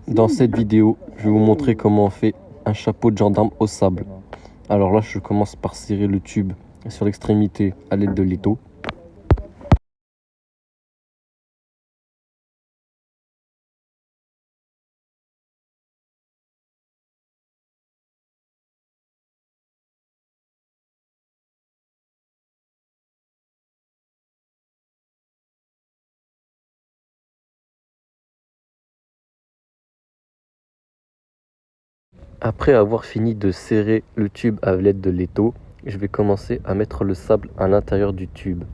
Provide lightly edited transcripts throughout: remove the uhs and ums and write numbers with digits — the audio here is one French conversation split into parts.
Dans cette vidéo, je vais vous montrer comment on fait un chapeau de gendarme au sable. Alors là, je commence par serrer le tube sur l'extrémité à l'aide de l'étau. Après avoir fini de serrer le tube à l'aide de l'étau, je vais commencer à mettre le sable à l'intérieur du tube.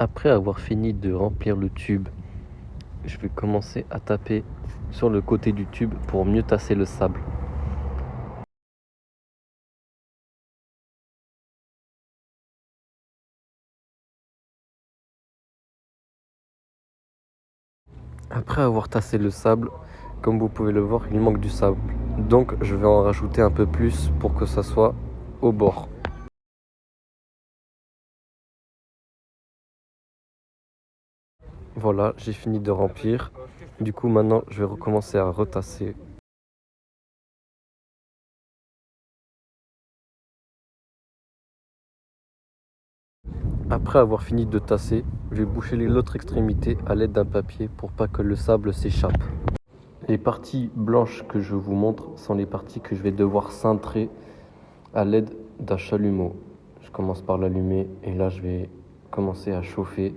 Après avoir fini de remplir le tube, je vais commencer à taper sur le côté du tube pour mieux tasser le sable. Après avoir tassé le sable, comme vous pouvez le voir, il manque du sable. Donc je vais en rajouter un peu plus pour que ça soit au bord. Voilà, j'ai fini de remplir. Du coup, maintenant, je vais recommencer à retasser. Après avoir fini de tasser, je vais boucher l'autre extrémité à l'aide d'un papier pour pas que le sable s'échappe. Les parties blanches que je vous montre sont les parties que je vais devoir cintrer à l'aide d'un chalumeau. Je commence par l'allumer et là, je vais commencer à chauffer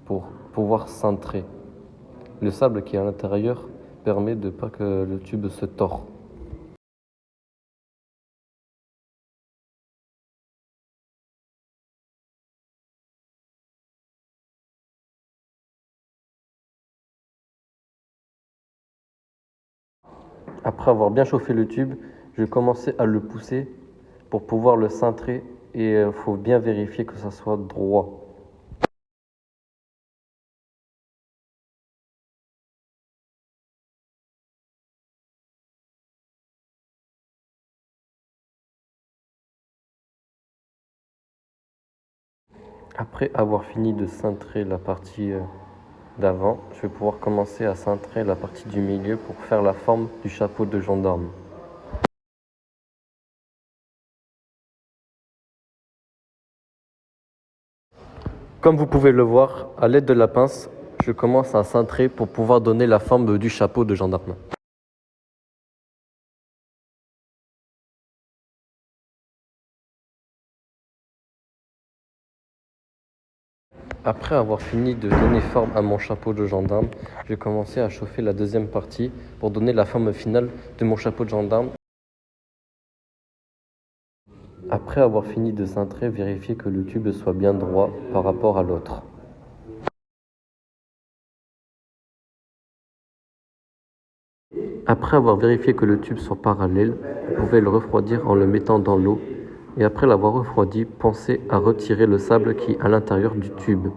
pour pouvoir cintrer. Le sable qui est à l'intérieur permet de pas que le tube se tord. Après avoir bien chauffé le tube, je vais commencer à le pousser pour pouvoir le cintrer et il faut bien vérifier que ça soit droit. Après avoir fini de cintrer la partie d'avant, je vais pouvoir commencer à cintrer la partie du milieu pour faire la forme du chapeau de gendarme. Comme vous pouvez le voir, à l'aide de la pince, je commence à cintrer pour pouvoir donner la forme du chapeau de gendarme. Après avoir fini de donner forme à mon chapeau de gendarme, je vais commencer à chauffer la deuxième partie pour donner la forme finale de mon chapeau de gendarme. Après avoir fini de cintrer, vérifiez que le tube soit bien droit par rapport à l'autre. Après avoir vérifié que le tube soit parallèle, vous pouvez le refroidir en le mettant dans l'eau. Et après l'avoir refroidi, pensez à retirer le sable qui est à l'intérieur du tube.